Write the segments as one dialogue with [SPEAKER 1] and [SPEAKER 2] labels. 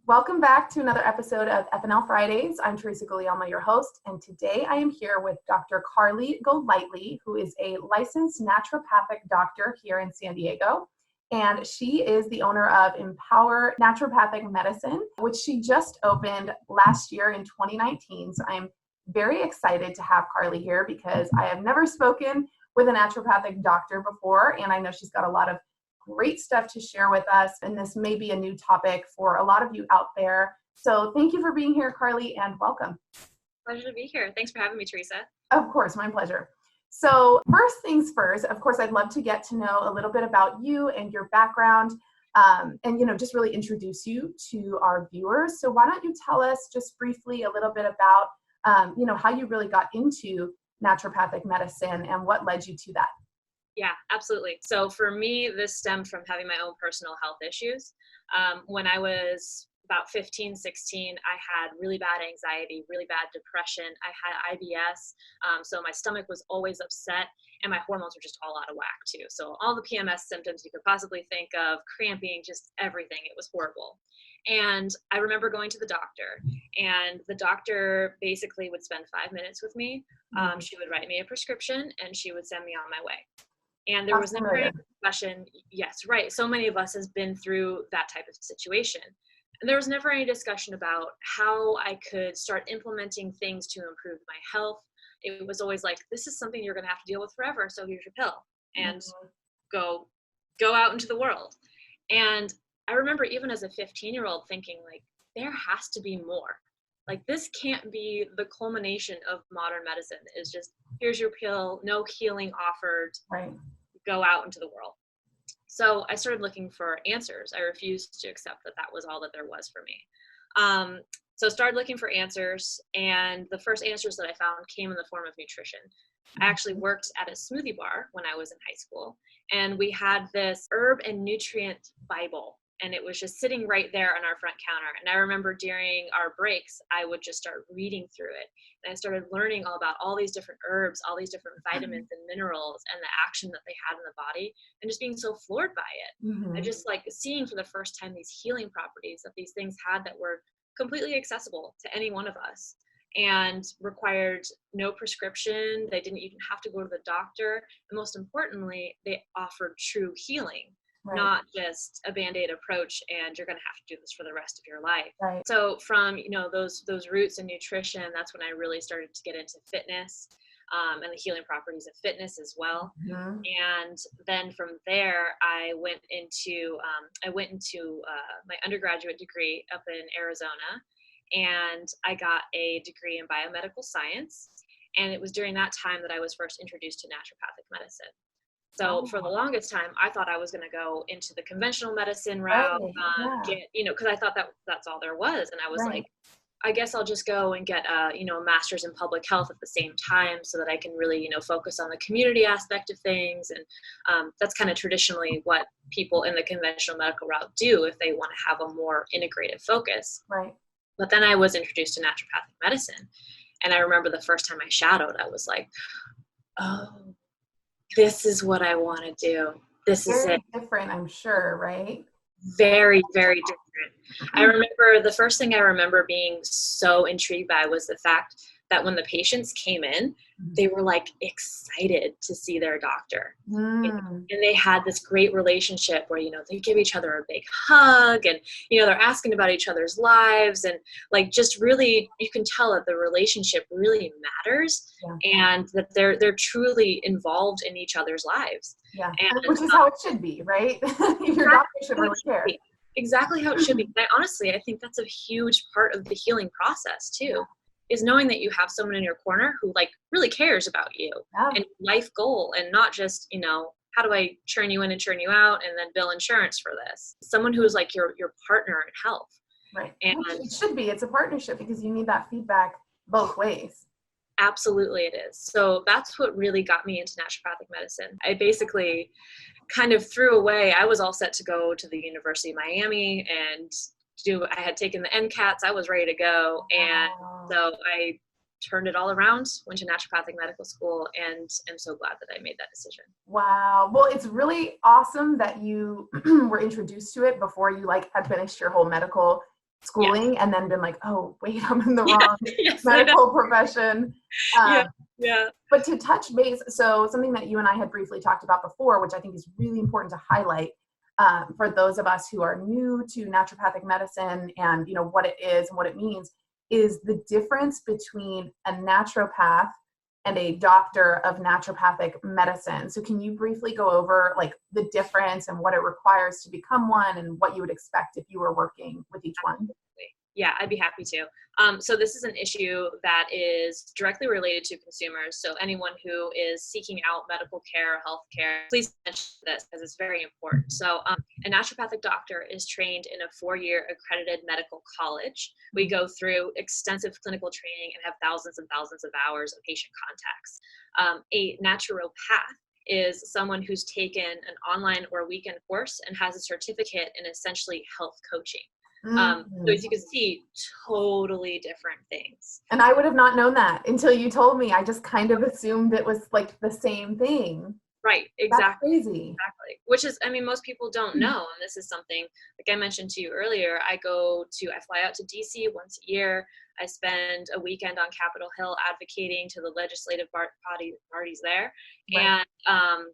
[SPEAKER 1] Welcome back to another episode of FNL Fridays. I'm Teresa and Dr, your host, and today I am here with Dr. Carleigh Golightly, who is a licensed naturopathic doctor here in San Diego. And she is the owner of Empower Naturopathic Medicine, which she just opened last year in 2019. So I'm very excited to have Carleigh here because I have never spoken with a naturopathic doctor before, and I know she's got a lot of great stuff to share with us, and this may be a new topic for a lot of you out there. So thank you for being here, Carleigh, and welcome.
[SPEAKER 2] Pleasure to be here. Thanks for having me, Teresa.
[SPEAKER 1] Of course, my pleasure. So first things first, of course, I'd love to get to know a little bit about you and your background, and just really introduce you to our viewers. So why don't you tell us just briefly a little bit about, how you really got into naturopathic medicine and what led you to that?
[SPEAKER 2] Yeah, absolutely. So for me, this stemmed from having my own personal health issues. When I was about 15, 16, I had really bad anxiety, really bad depression. I had IBS, so my stomach was always upset, and my hormones were just all out of whack too. So all the PMS symptoms you could possibly think of, cramping, just everything. It was horrible. And I remember going to the doctor, and the doctor basically would spend 5 minutes with me. She would write me a prescription, and she would send me on my way. And there was never any discussion. Yes, right. So many of us has been through that type of situation. And there was never any discussion about how I could start implementing things to improve my health. It was always like, this is something you're going to have to deal with forever. So here's your pill and go out into the world. And I remember even as a 15-year-old thinking like, there has to be more. Like, this can't be the culmination of modern medicine, is just, here's your pill, no healing offered,
[SPEAKER 1] right.
[SPEAKER 2] Go out into the world. So I started looking for answers. I refused to accept that that was all that there was for me. So started looking for answers, and the first answers that I found came in the form of nutrition. I actually worked at a smoothie bar when I was in high school, and we had this herb and nutrient Bible, and it was just sitting right there on our front counter. And I remember during our breaks, I would just start reading through it. And I started learning all about all these different herbs, all these different vitamins and minerals, and the action that they had in the body, and just being so floored by it. I just like seeing for the first time these healing properties that these things had that were completely accessible to any one of us and required no prescription. They didn't even have to go to the doctor. And most importantly, they offered true healing. Right. Not just a Band-Aid approach and you're going to have to do this for the rest of your life.
[SPEAKER 1] Right.
[SPEAKER 2] So from, those roots in nutrition, that's when I really started to get into fitness and the healing properties of fitness as well. And then from there, I went into my undergraduate degree up in Arizona, and I got a degree in biomedical science. And it was during that time that I was first introduced to naturopathic medicine. So for the longest time, I thought I was going to go into the conventional medicine route, because I thought that that's all there was. And I was like, I guess I'll just go and get a master's in public health at the same time so that I can really, focus on the community aspect of things. And that's kind of traditionally what people in the conventional medical route do if they want to have a more integrated focus.
[SPEAKER 1] Right.
[SPEAKER 2] But then I was introduced to naturopathic medicine. And I remember the first time I shadowed, I was like, oh, this is what I want to do. This is it.
[SPEAKER 1] Different, I'm sure, right?
[SPEAKER 2] Very, very different. I remember the first thing I remember being so intrigued by was the fact that when the patients came in, they were like excited to see their doctor. And they had this great relationship where, they give each other a big hug and, they're asking about each other's lives, and like, just really, you can tell that the relationship really matters and that they're truly involved in each other's lives.
[SPEAKER 1] Yeah. And, which is how it should be, right? Your doctor should really care.
[SPEAKER 2] Exactly how it should be. And I think that's a huge part of the healing process too, is knowing that you have someone in your corner who like really cares about you and life goal, and not just, how do I churn you in and churn you out and then bill insurance for this? Someone who is like your partner in health.
[SPEAKER 1] Right. And it should be. It's a partnership because you need that feedback both ways.
[SPEAKER 2] Absolutely it is. So that's what really got me into naturopathic medicine. I basically kind of threw away, I was all set to go to the University of Miami and I had taken the NCATs, I was ready to go. And so I turned it all around, went to naturopathic medical school, and I'm so glad that I made that decision.
[SPEAKER 1] Wow. Well, it's really awesome that you were introduced to it before you had finished your whole medical schooling and then been like, oh, wait, I'm in the wrong
[SPEAKER 2] Yes,
[SPEAKER 1] medical profession.
[SPEAKER 2] yeah,
[SPEAKER 1] Um,
[SPEAKER 2] yeah.
[SPEAKER 1] but to touch base, so something that you and I had briefly talked about before, which I think is really important to highlight for those of us who are new to naturopathic medicine and, what it is and what it means, is the difference between a naturopath and a doctor of naturopathic medicine. So can you briefly go over like the difference and what it requires to become one and what you would expect if you were working with each one?
[SPEAKER 2] Yeah, I'd be happy to. So this is an issue that is directly related to consumers. So anyone who is seeking out medical care or health care, please mention this because it's very important. So a naturopathic doctor is trained in a 4-year accredited medical college. We go through extensive clinical training and have thousands and thousands of hours of patient contacts. A naturopath is someone who's taken an online or weekend course and has a certificate in essentially health coaching. So as you can see, totally different things.
[SPEAKER 1] And I would have not known that until you told me. I just kind of assumed it was like the same thing.
[SPEAKER 2] Right,
[SPEAKER 1] That's
[SPEAKER 2] exactly.
[SPEAKER 1] crazy.
[SPEAKER 2] Exactly. Which is, I mean, most people don't know. And this is something, like I mentioned to you earlier, I fly out to DC once a year. I spend a weekend on Capitol Hill advocating to the legislative parties there.
[SPEAKER 1] Right.
[SPEAKER 2] And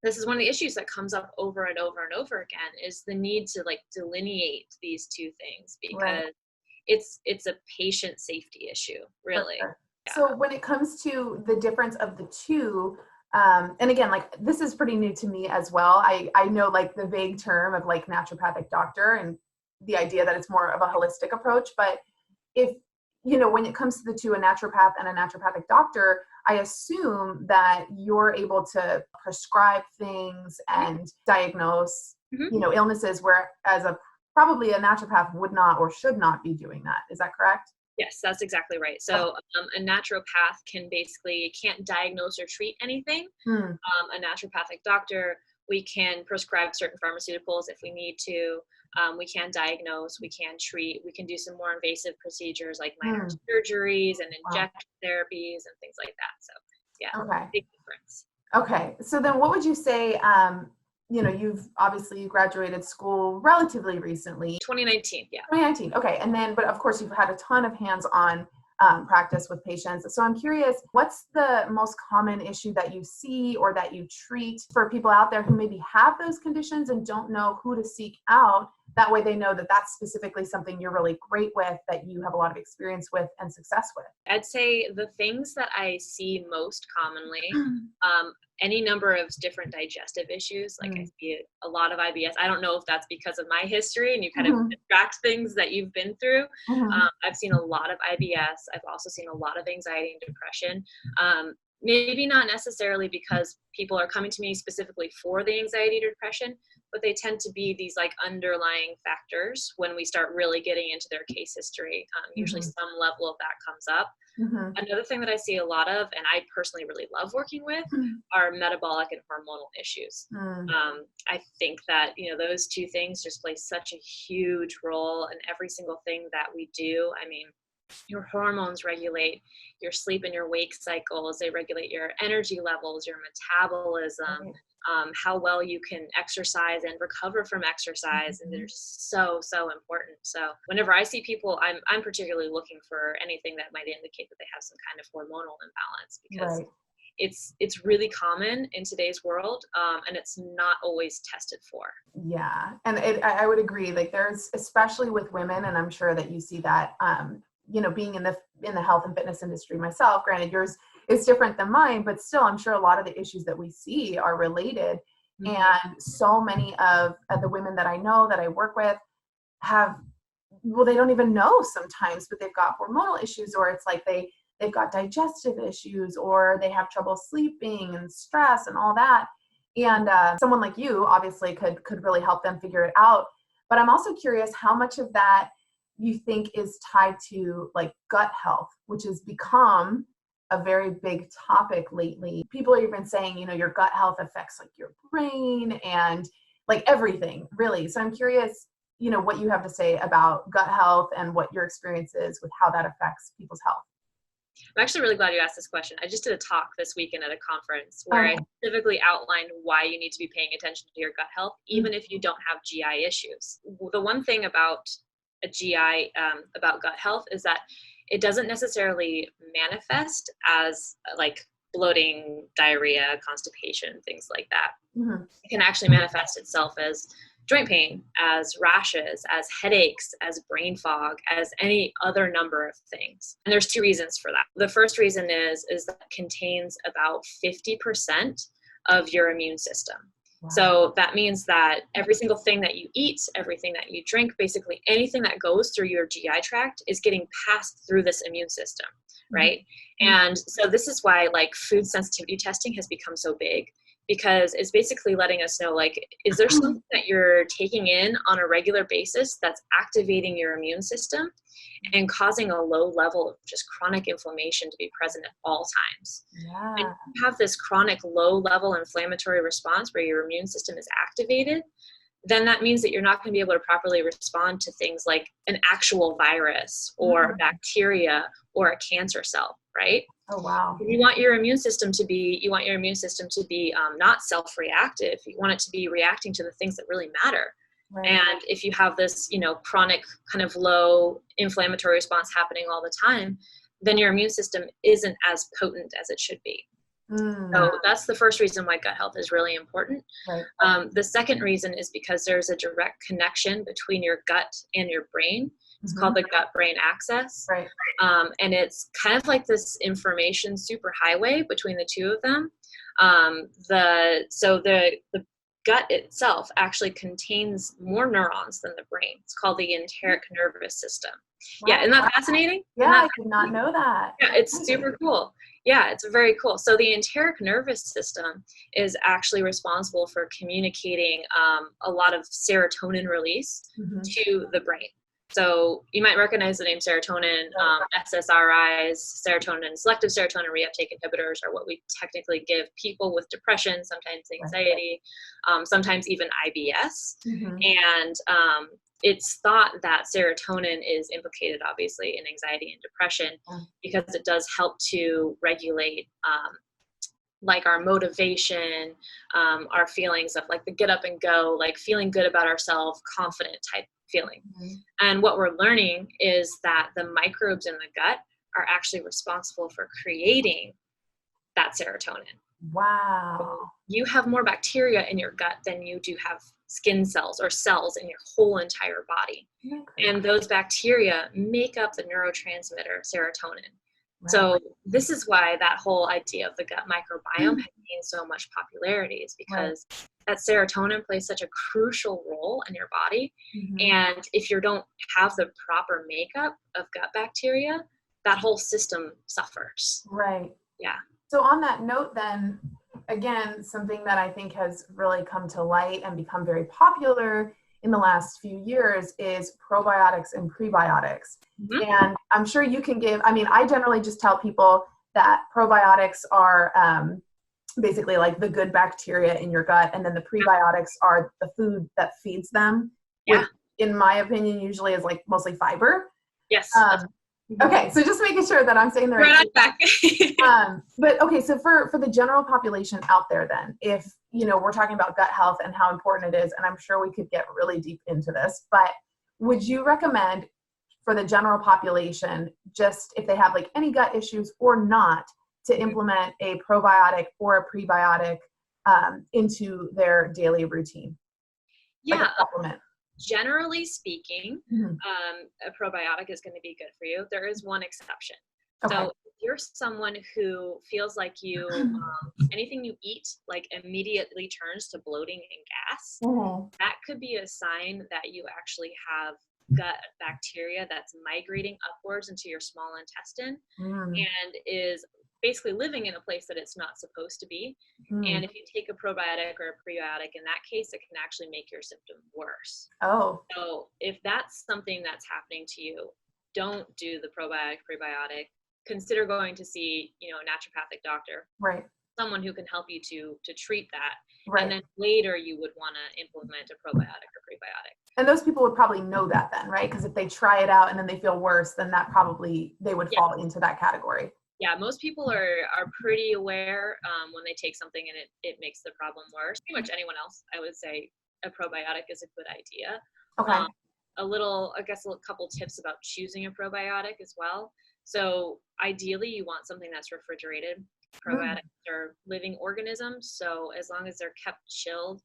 [SPEAKER 2] this is one of the issues that comes up over and over and over again is the need to like delineate these two things because it's a patient safety issue, really.
[SPEAKER 1] Sure.
[SPEAKER 2] Yeah.
[SPEAKER 1] So when it comes to the difference of the two, and again, like this is pretty new to me as well. I know like the vague term of like naturopathic doctor and the idea that it's more of a holistic approach, but if, when it comes to the two, a naturopath and a naturopathic doctor, I assume that you're able to prescribe things and diagnose, illnesses, whereas probably a naturopath would not or should not be doing that. Is that correct?
[SPEAKER 2] Yes, that's exactly right. So a naturopath can't diagnose or treat anything. A naturopathic doctor, we can prescribe certain pharmaceuticals if we need to. We can diagnose, we can treat, we can do some more invasive procedures like minor surgeries and injection therapies and things like that. So yeah, big difference.
[SPEAKER 1] Okay. So then what would you say, you've obviously you graduated school relatively recently.
[SPEAKER 2] 2019, yeah.
[SPEAKER 1] 2019. Okay. And then, but of course you've had a ton of hands-on practice with patients. So I'm curious, what's the most common issue that you see or that you treat for people out there who maybe have those conditions and don't know who to seek out? That way they know that that's specifically something you're really great with, that you have a lot of experience with and success with.
[SPEAKER 2] I'd say the things that I see most commonly, any number of different digestive issues. Like I see a lot of IBS. I don't know if that's because of my history and you kind of attract things that you've been through. I've seen a lot of IBS. I've also seen a lot of anxiety and depression. Maybe not necessarily because people are coming to me specifically for the anxiety or depression, but they tend to be these like underlying factors when we start really getting into their case history. Usually some level of that comes up. Another thing that I see a lot of, and I personally really love working with, are metabolic and hormonal issues. I think that, those two things just play such a huge role in every single thing that we do. I mean, your hormones regulate your sleep and your wake cycles. They regulate your energy levels, your metabolism, how well you can exercise and recover from exercise. And they're just so, so important. So whenever I see people, I'm particularly looking for anything that might indicate that they have some kind of hormonal imbalance, because it's really common in today's world, and it's not always tested for.
[SPEAKER 1] Yeah. And I would agree. Like there's, especially with women, and I'm sure that you see that, being in the health and fitness industry myself, granted yours is different than mine, but still I'm sure a lot of the issues that we see are related. And so many of the women that I know that I work with they don't even know sometimes, but they've got hormonal issues, or it's like they've got digestive issues, or they have trouble sleeping and stress and all that. And someone like you obviously could really help them figure it out. But I'm also curious how much of that you think is tied to like gut health, which has become a very big topic lately. People are even saying, your gut health affects like your brain and like everything really. So I'm curious, what you have to say about gut health and what your experience is with how that affects people's health.
[SPEAKER 2] I'm actually really glad you asked this question. I just did a talk this weekend at a conference where I specifically outlined why you need to be paying attention to your gut health, even if you don't have GI issues. The one thing about a GI about gut health is that it doesn't necessarily manifest as like bloating, diarrhea, constipation, things like that.
[SPEAKER 1] Mm-hmm.
[SPEAKER 2] It can actually manifest itself as joint pain, as rashes, as headaches, as brain fog, as any other number of things. And there's two reasons for that. The first reason is that it contains about 50% of your immune system.
[SPEAKER 1] Wow.
[SPEAKER 2] So that means that every single thing that you eat, everything that you drink, basically anything that goes through your GI tract is getting passed through this immune system, right? Mm-hmm. And so this is why like food sensitivity testing has become so big, because it's basically letting us know, like, is there something that you're taking in on a regular basis that's activating your immune system and causing a low level of just chronic inflammation to be present at all times?
[SPEAKER 1] Yeah.
[SPEAKER 2] And you have this chronic low level inflammatory response where your immune system is activated, then that means that you're not going to be able to properly respond to things like an actual virus or bacteria or a cancer cell, right?
[SPEAKER 1] Oh, wow.
[SPEAKER 2] You want your immune system to be, not self-reactive. You want it to be reacting to the things that really matter. Right. And if you have this, chronic kind of low inflammatory response happening all the time, then your immune system isn't as potent as it should be. So that's the first reason why gut health is really important.
[SPEAKER 1] Right.
[SPEAKER 2] The second reason is because there's a direct connection between your gut and your brain. It's called the gut-brain axis.
[SPEAKER 1] Right.
[SPEAKER 2] And it's kind of like this information superhighway between the two of them. The gut itself actually contains more neurons than the brain. It's called the enteric nervous system. Wow. Yeah, isn't that fascinating?
[SPEAKER 1] Yeah, I did not know that.
[SPEAKER 2] Yeah, it's super cool. Yeah, it's very cool. So the enteric nervous system is actually responsible for communicating a lot of serotonin release to the brain. So you might recognize the name serotonin. SSRIs, serotonin, selective serotonin reuptake inhibitors are what we technically give people with depression, sometimes anxiety, sometimes even IBS. And it's thought that serotonin is implicated, obviously, in anxiety and depression because it does help to regulate like our motivation, our feelings of like the get up and go, like feeling good about ourselves, confident type feeling. And what we're learning is that the microbes in the gut are actually responsible for creating that serotonin.
[SPEAKER 1] Wow.
[SPEAKER 2] So you have more bacteria in your gut than you do have skin cells or cells in your whole entire body. Okay. And those bacteria make up the neurotransmitter serotonin. Right. So this is why that whole idea of the gut microbiome has gained so much popularity, is because that serotonin plays such a crucial role in your body. And if you don't have the proper makeup of gut bacteria, that whole system suffers.
[SPEAKER 1] Right.
[SPEAKER 2] Yeah.
[SPEAKER 1] So on that note then, again, something that I think has really come to light and become very popular in the last few years is probiotics and prebiotics. And I'm sure you can give, I generally just tell people that probiotics are basically like the good bacteria in your gut, and then the prebiotics are the food that feeds them.
[SPEAKER 2] Yeah.
[SPEAKER 1] Which, in my opinion, usually is like mostly fiber.
[SPEAKER 2] Yes.
[SPEAKER 1] Okay, so just making sure that I'm saying the right
[SPEAKER 2] thing.
[SPEAKER 1] But okay, so for the general population out there then, if, we're talking about gut health and how important it is, and I'm sure we could get really deep into this, but would you recommend for the general population, just if they have like any gut issues or not, to implement a probiotic or a prebiotic into their daily routine?
[SPEAKER 2] Yeah.
[SPEAKER 1] Like a supplement.
[SPEAKER 2] Generally speaking, a probiotic is going to be good for you. There is one exception. Okay. So if you're someone who feels like you, anything you eat, like immediately turns to bloating and gas, that could be a sign that you actually have gut bacteria that's migrating upwards into your small intestine and is basically living in a place that it's not supposed to be. And if you take a probiotic or a prebiotic, in that case, it can actually make your symptom worse. So if that's something that's happening to you, don't do the probiotic, prebiotic. Consider going to see, a naturopathic doctor.
[SPEAKER 1] Right.
[SPEAKER 2] Someone who can help you to treat that.
[SPEAKER 1] Right.
[SPEAKER 2] And then later you would want to implement a probiotic or prebiotic.
[SPEAKER 1] And those people would probably know that then, right? Because if they try it out and then they feel worse, then that probably, they would fall into that category.
[SPEAKER 2] Yeah, most people are pretty aware when they take something and it makes the problem worse. Pretty much anyone else, I would say a probiotic is a good idea.
[SPEAKER 1] Okay.
[SPEAKER 2] a couple tips about choosing a probiotic as well. So ideally you want something that's refrigerated. Probiotics are living organisms, so as long as they're kept chilled,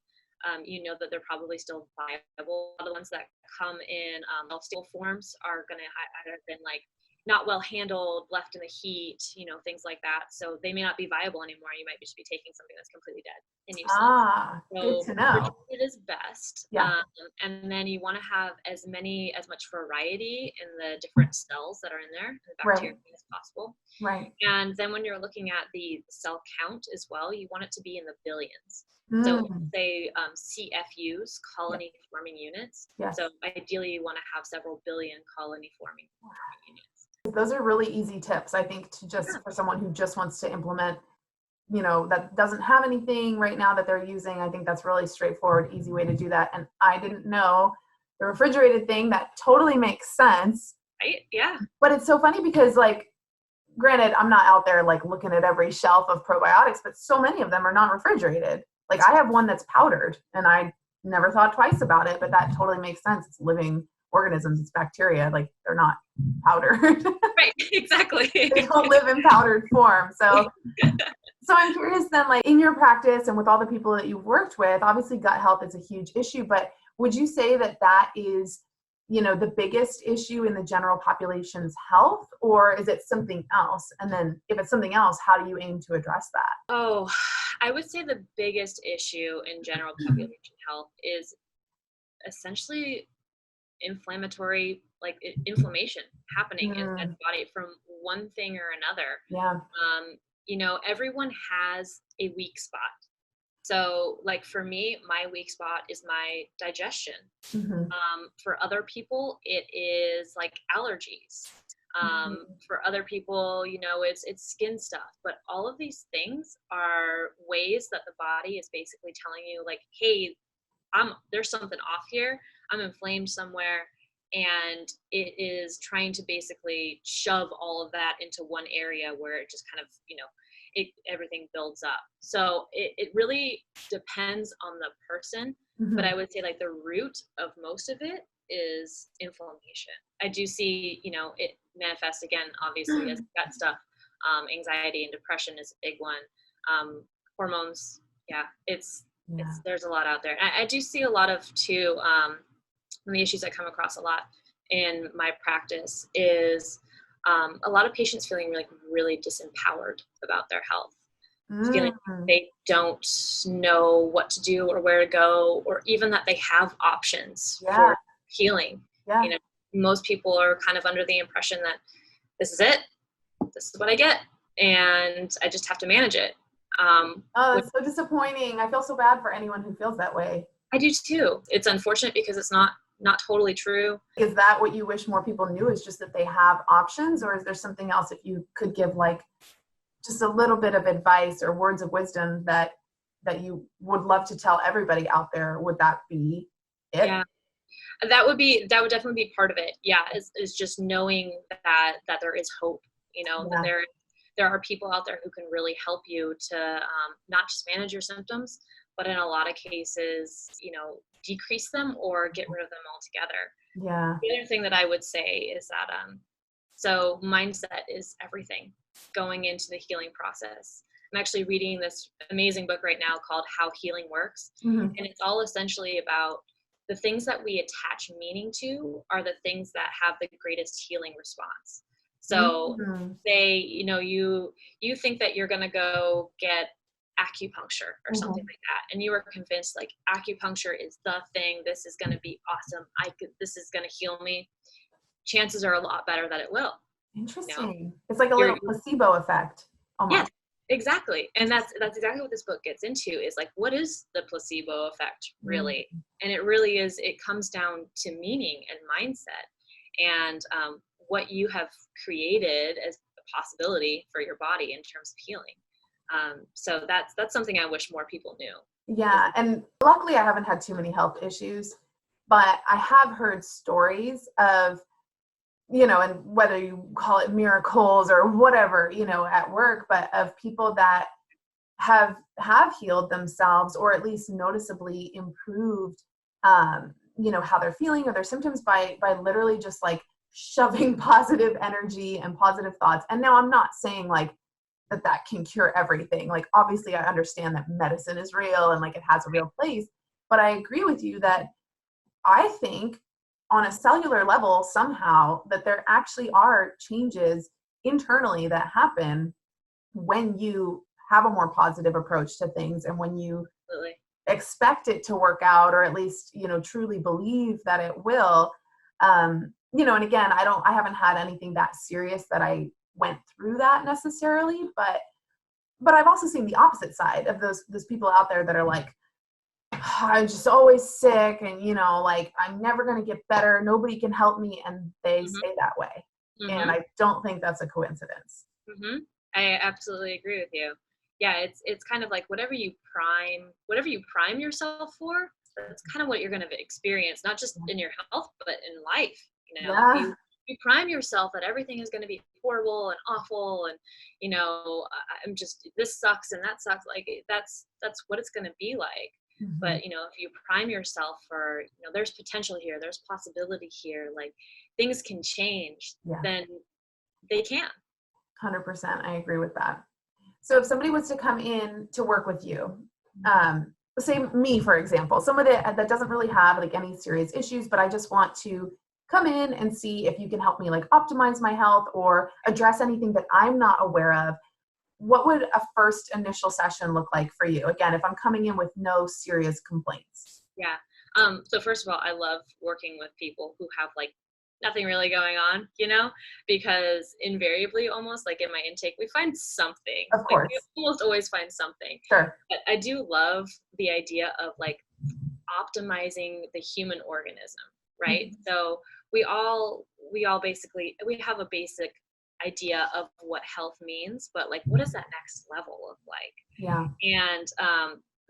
[SPEAKER 2] you know that they're probably still viable. The ones that come in stable forms are going to either have been like not well handled, left in the heat, you know, things like that. So they may not be viable anymore. You might just be taking something that's completely dead and useless.
[SPEAKER 1] Good to know.
[SPEAKER 2] It is best.
[SPEAKER 1] Yeah.
[SPEAKER 2] And then you want to have as much variety in the different cells that are in there, the bacteria as possible.
[SPEAKER 1] Right.
[SPEAKER 2] And then when you're looking at the cell count as well, you want it to be in the billions. So say CFUs, colony forming units.
[SPEAKER 1] Yes.
[SPEAKER 2] So ideally you want to have several billion colony forming units.
[SPEAKER 1] Those are really easy tips, I think, to just for someone who just wants to implement, you know, that doesn't have anything right now that they're using. I think that's really straightforward, easy way to do that. And I didn't know the refrigerated thing. That totally makes sense.
[SPEAKER 2] Right? Yeah.
[SPEAKER 1] But it's so funny because, like, granted, I'm not out there like looking at every shelf of probiotics, but so many of them are not refrigerated. Like I have one that's powdered and I never thought twice about it, but that totally makes sense. It's living organisms, it's bacteria, like they're not powdered.
[SPEAKER 2] Right, exactly.
[SPEAKER 1] They don't live in powdered form. So I'm curious then, like in your practice and with all the people that you've worked with, obviously gut health is a huge issue, but would you say that that is, you know, the biggest issue in the general population's health, or is it something else? And then if it's something else, how do you aim to address that?
[SPEAKER 2] Oh, I would say the biggest issue in general population health is essentially inflammation happening in the body from one thing or another.
[SPEAKER 1] Yeah.
[SPEAKER 2] You know, everyone has a weak spot. So like for me, my weak spot is my digestion. For other people, it is like allergies. For other people, you know, it's skin stuff. But all of these things are ways that the body is basically telling you like, hey, there's something off here. I'm inflamed somewhere. And it is trying to basically shove all of that into one area where it just kind of, you know, everything builds up. So it really depends on the person, but I would say like the root of most of it is inflammation. I do see, you know, it manifests again, obviously, as gut stuff. Anxiety and depression is a big one. Hormones, there's a lot out there. I do see a lot of too. One of the issues I come across a lot in my practice is a lot of patients feeling like really disempowered about their health, feeling they don't know what to do or where to go, or even that they have options for healing. You know, most people are kind of under the impression that this is it, this is what I get, and I just have to manage it.
[SPEAKER 1] It's so disappointing. I feel so bad for anyone who feels that way.
[SPEAKER 2] I do too. It's unfortunate because it's not totally true.
[SPEAKER 1] Is that what you wish more people knew, is just that they have options, or is there something else if you could give like just a little bit of advice or words of wisdom that you would love to tell everybody out there? Would that be it?
[SPEAKER 2] Yeah, that would definitely be part of it. Yeah, is just knowing that there is hope, you know, that there are people out there who can really help you to not just manage your symptoms, but in a lot of cases, you know, decrease them or get rid of them altogether.
[SPEAKER 1] Yeah.
[SPEAKER 2] The other thing that I would say is that, so mindset is everything going into the healing process. I'm actually reading this amazing book right now called How Healing Works. And it's all essentially about the things that we attach meaning to are the things that have the greatest healing response. So say, you know, you think that you're going to go get acupuncture or something like that, and you are convinced like acupuncture is the thing, this is going to be awesome, this is going to heal me. Chances are a lot better that it will.
[SPEAKER 1] Interesting.
[SPEAKER 2] You know?
[SPEAKER 1] It's like a little placebo effect almost.
[SPEAKER 2] Yes, exactly. And that's exactly what this book gets into, is like, what is the placebo effect really? And it really is, it comes down to meaning and mindset, and what you have created as a possibility for your body in terms of healing. So that's something I wish more people knew.
[SPEAKER 1] Yeah. And luckily I haven't had too many health issues, but I have heard stories of, you know, and whether you call it miracles or whatever, you know, at work, but of people that have healed themselves, or at least noticeably improved how they're feeling or their symptoms by literally just like shoving positive energy and positive thoughts. And now I'm not saying like that can cure everything. Like, obviously I understand that medicine is real and like it has a real place, but I agree with you that I think on a cellular level somehow that there actually are changes internally that happen when you have a more positive approach to things, and when you
[SPEAKER 2] Absolutely.
[SPEAKER 1] expect it to work out, or at least, truly believe that it will. And again, I haven't had anything that serious that I went through that necessarily, but I've also seen the opposite side of those people out there that are like, I'm just always sick, and like I'm never going to get better. Nobody can help me, and they
[SPEAKER 2] Mm-hmm.
[SPEAKER 1] stay that way.
[SPEAKER 2] Mm-hmm.
[SPEAKER 1] And I don't think that's a coincidence.
[SPEAKER 2] Mm-hmm. I absolutely agree with you. Yeah, it's kind of like whatever you prime yourself for, that's kind of what you're going to experience, not just in your health, but in life.
[SPEAKER 1] Yeah.
[SPEAKER 2] If you prime yourself that everything is going to be horrible and awful, and I'm just, this sucks and that sucks, like that's what it's going to be like.
[SPEAKER 1] Mm-hmm.
[SPEAKER 2] But if you prime yourself for, there's potential here, there's possibility here, like things can change, then they can.
[SPEAKER 1] 100%. I agree with that. So if somebody was to come in to work with you, say me, for example, somebody that doesn't really have like any serious issues, but I just want to come in and see if you can help me like optimize my health or address anything that I'm not aware of, what would a first initial session look like for you? Again, if I'm coming in with no serious complaints.
[SPEAKER 2] Yeah. So first of all, I love working with people who have like nothing really going on, because invariably, almost like in my intake, we find something.
[SPEAKER 1] Of course.
[SPEAKER 2] Like, we almost always find something.
[SPEAKER 1] Sure.
[SPEAKER 2] But I do love the idea of like optimizing the human organism, right?
[SPEAKER 1] Mm-hmm.
[SPEAKER 2] So we all basically, we have a basic idea of what health means, but like, what does that next level look like?
[SPEAKER 1] Yeah.
[SPEAKER 2] And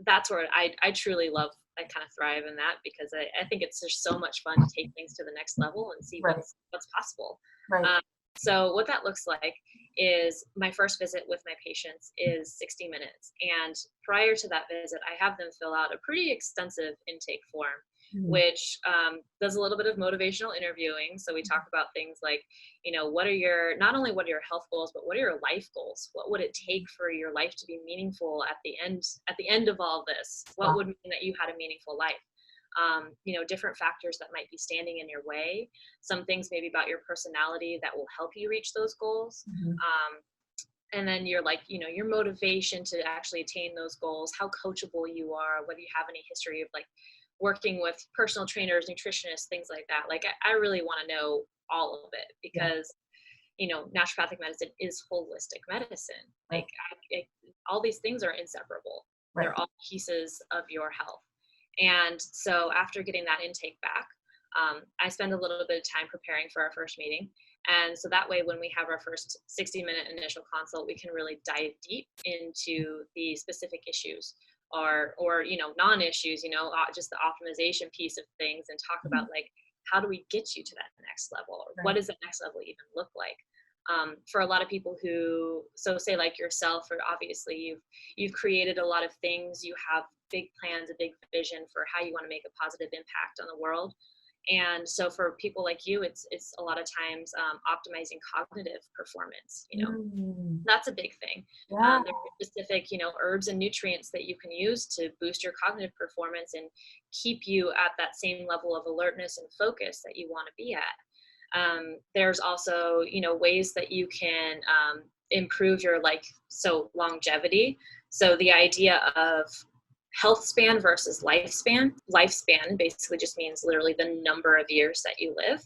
[SPEAKER 2] that's where I truly love, I kind of thrive in that, because I think it's just so much fun to take things to the next level and see what's possible.
[SPEAKER 1] Right.
[SPEAKER 2] So what that looks like is my first visit with my patients is 60 minutes. And prior to that visit, I have them fill out a pretty extensive intake form, which does a little bit of motivational interviewing. So we talk about things like, not only what are your health goals, but what are your life goals? What would it take for your life to be meaningful at the end of all this? What would mean that you had a meaningful life? Different factors that might be standing in your way, some things maybe about your personality that will help you reach those goals. And then your motivation to actually attain those goals, how coachable you are, whether you have any history of like working with personal trainers, nutritionists, things like that. Like I really want to know all of it, because naturopathic medicine is holistic medicine. Like all these things are inseparable. They're all pieces of your health. And so after getting that intake back, I spend a little bit of time preparing for our first meeting. And so that way, when we have our first 60-minute initial consult, we can really dive deep into the specific issues or non-issues, just the optimization piece of things, and talk about like, how do we get you to that next level? Or what does that next level even look like? For a lot of people so say like yourself, or obviously you've created a lot of things, you have big plans, a big vision for how you want to make a positive impact on the world. And so for people like you, it's a lot of times optimizing cognitive performance, that's a big thing. There are specific, herbs and nutrients that you can use to boost your cognitive performance and keep you at that same level of alertness and focus that you want to be at. There's also, ways that you can improve your longevity. So the idea of health span versus lifespan. Lifespan basically just means literally the number of years that you live.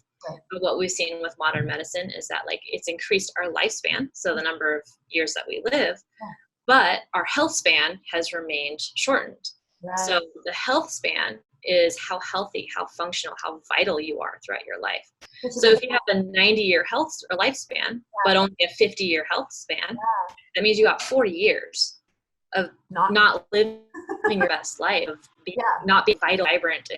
[SPEAKER 2] But what we've seen with modern medicine is that like it's increased our lifespan, so the number of years that we live, but our health span has remained shortened. So the health span is how healthy, how functional, how vital you are throughout your life. So if you have a 90-year health or lifespan, but only a 50-year health span, that means you got 40 years of not living your best life, of not being vital, vibrant,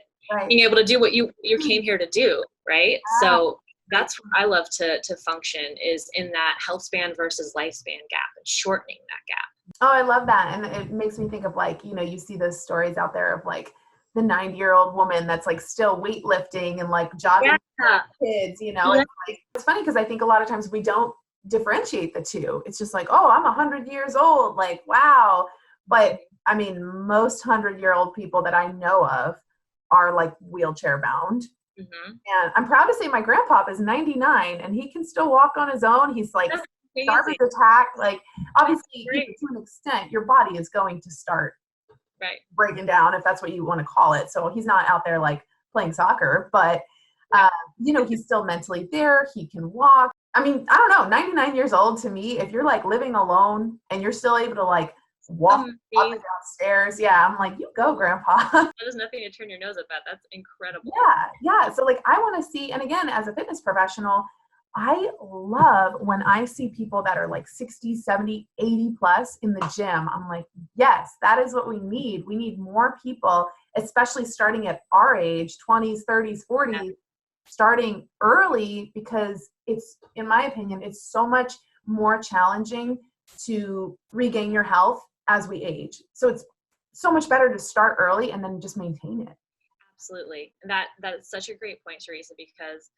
[SPEAKER 2] being able to do what you came here to do, right? So that's where I love to function, is in that health span versus lifespan gap and shortening that gap.
[SPEAKER 1] Oh, I love that. And it makes me think of like, you see those stories out there of like the 90-year-old woman that's like still weightlifting and like jogging
[SPEAKER 2] Yeah.
[SPEAKER 1] with kids, you know.
[SPEAKER 2] Yeah.
[SPEAKER 1] It's like, it's funny because I think a lot of times we don't differentiate the two. It's just like, oh, I'm 100 years old, like wow. But I mean, most 100-year-old people that I know of are like wheelchair bound.
[SPEAKER 2] Mm-hmm.
[SPEAKER 1] And I'm proud to say my grandpa is 99 and he can still walk on his own. He's like
[SPEAKER 2] That's
[SPEAKER 1] garbage
[SPEAKER 2] amazing.
[SPEAKER 1] attack. Like obviously, you know,
[SPEAKER 2] Great.
[SPEAKER 1] to an extent, your body is going to start
[SPEAKER 2] Right.
[SPEAKER 1] breaking down, if that's what you want to call it. So he's not out there like playing soccer, but you know, he's still mentally there. He can walk. I mean, I don't know, 99 years old to me, if you're like living alone and you're still able to like walk up and downstairs, yeah, I'm like, you go, grandpa.
[SPEAKER 2] There's nothing to turn your nose up at. That's incredible.
[SPEAKER 1] Yeah. So like, I want to see, and again, as a fitness professional, I love when I see people that are like 60, 70, 80 plus in the gym. I'm like, yes, that is what we need. We need more people, especially starting at our age, 20s, 30s, 40s, starting early, because it's, in my opinion, it's so much more challenging to regain your health as we age. So it's so much better to start early and then just maintain it.
[SPEAKER 2] Absolutely. That's such a great point, Teresa, because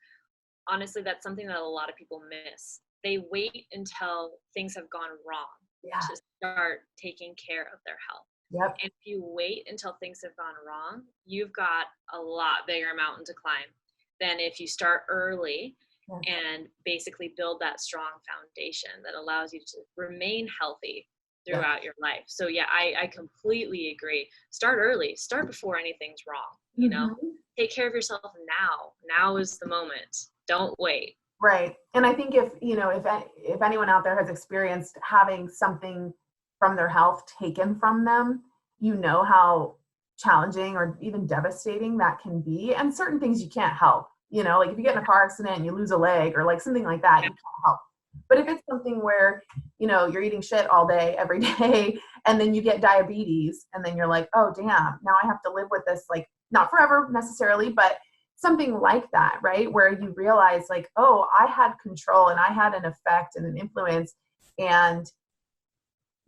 [SPEAKER 2] honestly, that's something that a lot of people miss. They wait until things have gone wrong to start taking care of their health.
[SPEAKER 1] Yep.
[SPEAKER 2] And if you wait until things have gone wrong, you've got a lot bigger mountain to climb than if you start early and basically build that strong foundation that allows you to remain healthy throughout your life. So yeah, I completely agree. Start early, start before anything's wrong, you know, take care of yourself now. Now is the moment. Don't wait.
[SPEAKER 1] Right. And I think if, you know, if anyone out there has experienced having something from their health taken from them, you know how challenging or even devastating that can be. And certain things you can't help, you know, like if you get in a car accident and you lose a leg or like something like that, you can't help. But if it's something where, you know, you're eating shit all day, every day, and then you get diabetes and then you're like, oh, damn, now I have to live with this, like not forever necessarily, but something like that, right? Where you realize like, oh, I had control and I had an effect and an influence, and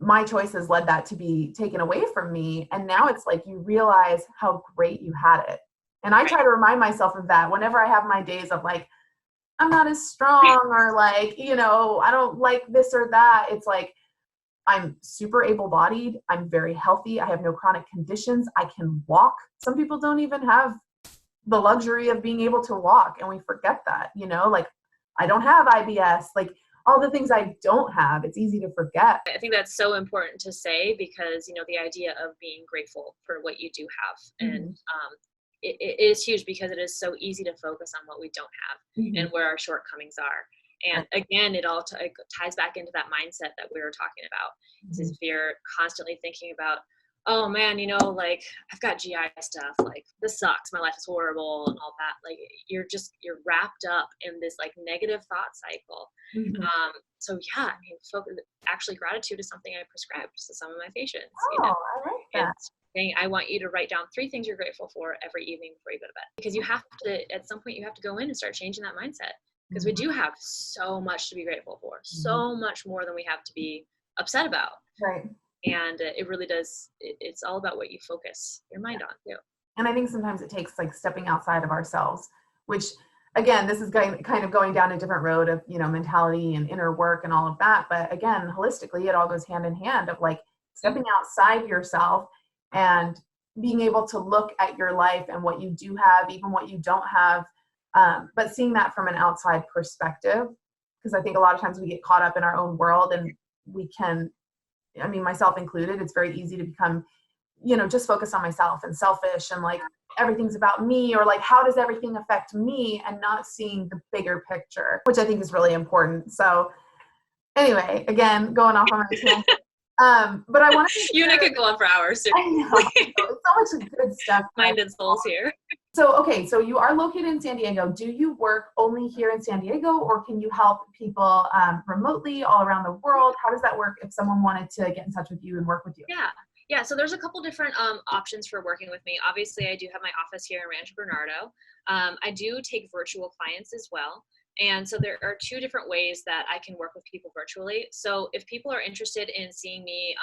[SPEAKER 1] my choices led that to be taken away from me. And now it's like you realize how great you had it. And I try to remind myself of that whenever I have my days of like, I'm not as strong or like, you know, I don't like this or that. It's like, I'm super able-bodied. I'm very healthy. I have no chronic conditions. I can walk. Some people don't even have the luxury of being able to walk, and we forget that, you know, like I don't have IBS, like all the things I don't have, it's easy to forget.
[SPEAKER 2] I think that's so important to say because, you know, the idea of being grateful for what you do have and it is huge because it is so easy to focus on what we don't have and where our shortcomings are. And again, it all ties back into that mindset that we were talking about. Is if you're constantly thinking about, oh man, you know, like I've got GI stuff, like this sucks, my life is horrible and all that. Like you're wrapped up in this like negative thought cycle. So yeah, I mean, actually gratitude is something I prescribe to some of my patients.
[SPEAKER 1] Oh,
[SPEAKER 2] you know?
[SPEAKER 1] I like that.
[SPEAKER 2] Saying, I want you to write down 3 things you're grateful for every evening before you go to bed. Because you have to, at some point, you have to go in and start changing that mindset. Because we do have so much to be grateful for, so much more than we have to be upset about.
[SPEAKER 1] Right.
[SPEAKER 2] And it really does, it's all about what you focus your mind on too.
[SPEAKER 1] And I think sometimes it takes like stepping outside of ourselves, which again, this is kind of going down a different road of, you know, mentality and inner work and all of that. But again, holistically, it all goes hand in hand of like stepping outside yourself and being able to look at your life and what you do have, even what you don't have, but seeing that from an outside perspective. Because I think a lot of times we get caught up in our own world and we can, I mean, myself included, it's very easy to become, you know, just focus on myself and selfish and like everything's about me, or like how does everything affect me, and not seeing the bigger picture, which I think is really important. So anyway, again, going off on my tangent. But I want to.
[SPEAKER 2] You and I could go on for hours.
[SPEAKER 1] I know. It's so much good stuff.
[SPEAKER 2] Mind and souls here.
[SPEAKER 1] So, okay, so you are located in San Diego. Do you work only here in San Diego, or can you help people remotely all around the world? How does that work if someone wanted to get in touch with you and work with you?
[SPEAKER 2] Yeah. So there's a couple different options for working with me. Obviously, I do have my office here in Rancho Bernardo. I do take virtual clients as well. And so there are two different ways that I can work with people virtually. So if people are interested in seeing me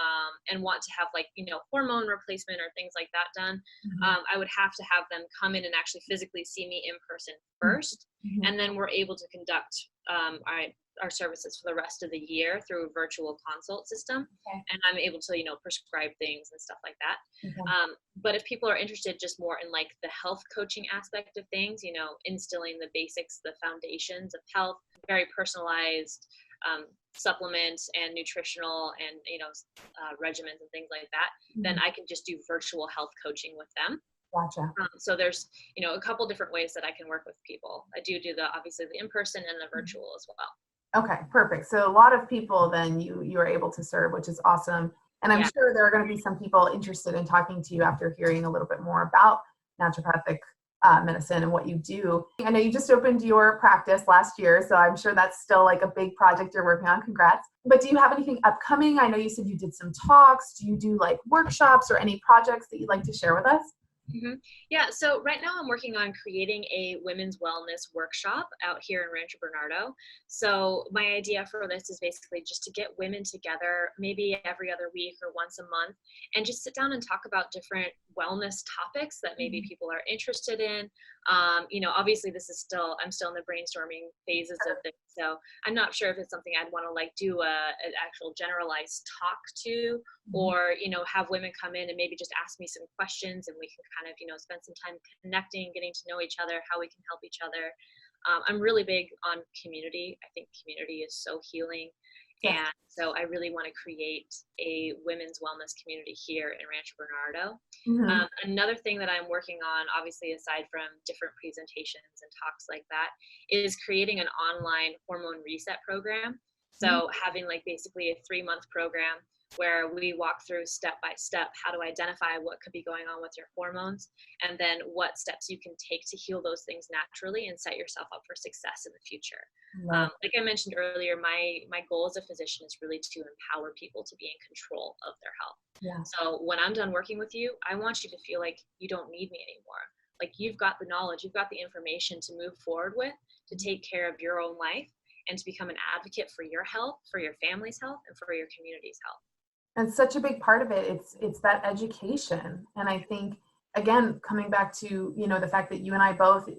[SPEAKER 2] and want to have like, hormone replacement or things like that done, I would have to have them come in and actually physically see me in person first.
[SPEAKER 1] Mm-hmm.
[SPEAKER 2] And then we're able to conduct our services for the rest of the year through a virtual consult system.
[SPEAKER 1] Okay.
[SPEAKER 2] And I'm able to, prescribe things and stuff like that.
[SPEAKER 1] Okay.
[SPEAKER 2] But if people are interested just more in like the health coaching aspect of things, instilling the basics, the foundations of health, very personalized supplements and nutritional and, regimens and things like that, then I can just do virtual health coaching with them.
[SPEAKER 1] Gotcha.
[SPEAKER 2] So there's, a couple different ways that I can work with people. I do obviously the in-person and the virtual as well.
[SPEAKER 1] Okay, perfect. So a lot of people then you are able to serve, which is awesome. And I'm sure there are going to be some people interested in talking to you after hearing a little bit more about naturopathic medicine and what you do. I know you just opened your practice last year, so I'm sure that's still like a big project you're working on. Congrats. But do you have anything upcoming? I know you said you did some talks. Do you do like workshops or any projects that you'd like to share with us?
[SPEAKER 2] Mm-hmm. Yeah, so right now I'm working on creating a women's wellness workshop out here in Rancho Bernardo. So my idea for this is basically just to get women together maybe every other week or once a month and just sit down and talk about different wellness topics that maybe people are interested in. Obviously I'm still in the brainstorming phases of this, so I'm not sure if it's something I'd want to like do an actual generalized talk to, or, have women come in and maybe just ask me some questions and we can kind of, spend some time connecting, getting to know each other, how we can help each other. I'm really big on community. I think community is so healing. Yeah. And so I really want to create a women's wellness community here in Rancho Bernardo. Another thing that I'm working on, obviously, aside from different presentations and talks like that, is creating an online hormone reset program. So having like basically a 3-month program where we walk through step by step how to identify what could be going on with your hormones, and then what steps you can take to heal those things naturally and set yourself up for success in the future. Like I mentioned earlier, my goal as a physician is really to empower people to be in control of their health.
[SPEAKER 1] Yeah.
[SPEAKER 2] So when I'm done working with you, I want you to feel like you don't need me anymore. Like you've got the knowledge, you've got the information to move forward with, to take care of your own life and to become an advocate for your health, for your family's health, and for your community's health.
[SPEAKER 1] And such a big part of it, it's that education. And I think, again, coming back to, the fact that you and I both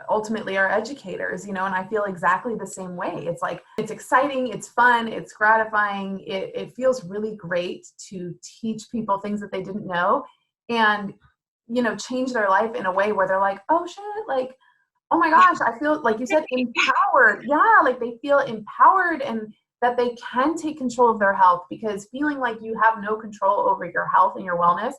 [SPEAKER 1] ultimately are educators, and I feel exactly the same way. It's like, it's exciting, it's fun, it's gratifying. It feels really great to teach people things that they didn't know and, change their life in a way where they're like, oh shit, like, oh my gosh, I feel like you said empowered. Yeah, like they feel empowered and that they can take control of their health, because feeling like you have no control over your health and your wellness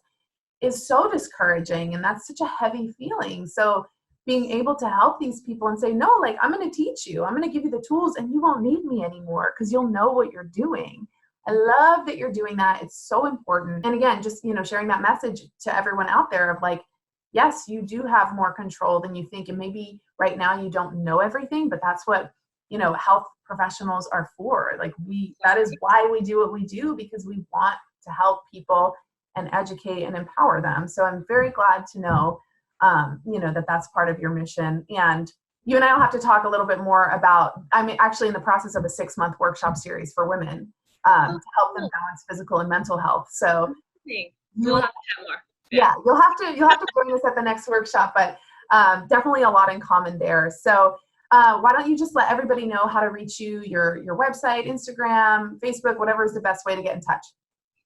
[SPEAKER 1] is so discouraging. And that's such a heavy feeling. So being able to help these people and say, no, like, I'm going to teach you, I'm going to give you the tools and you won't need me anymore because you'll know what you're doing. I love that you're doing that. It's so important. And again, just, sharing that message to everyone out there of like, yes, you do have more control than you think. And maybe right now you don't know everything, but that's what, health professionals are for. Like that is why we do what we do, because we want to help people and educate and empower them. So I'm very glad to know, that that's part of your mission. And you and I will have to talk a little bit more about, I'm actually in the process of a 6-month workshop series for women to help them balance physical and mental health. So
[SPEAKER 2] we'll have to have more.
[SPEAKER 1] Yeah, you'll have to join us at the next workshop, but definitely a lot in common there. So why don't you just let everybody know how to reach you, your website, Instagram, Facebook, whatever is the best way to get in touch.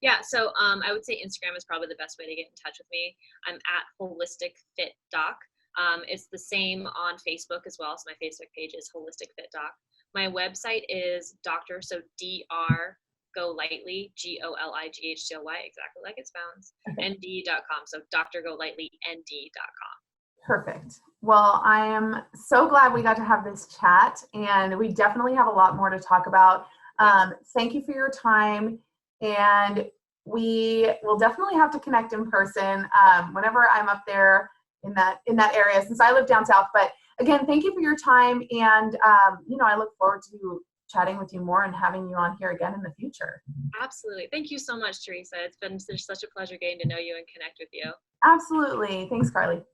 [SPEAKER 2] Yeah, so I would say Instagram is probably the best way to get in touch with me. I'm at Holistic Fit Doc. It's the same on Facebook as well. So my Facebook page is Holistic Fit Doc. My website is Dr. So Dr Golightly, Golightly, exactly like it sounds, nd.com. So drcarleighgolightly.nd.com.
[SPEAKER 1] Perfect. Well, I am so glad we got to have this chat, and we definitely have a lot more to talk about. Thank you for your time, and we will definitely have to connect in person whenever I'm up there in that area, since I live down south. But again, thank you for your time, and I look forward to chatting with you more and having you on here again in the future.
[SPEAKER 2] Absolutely. Thank you so much, Teresa. It's been such a pleasure getting to know you and connect with you.
[SPEAKER 1] Absolutely. Thanks, Carleigh.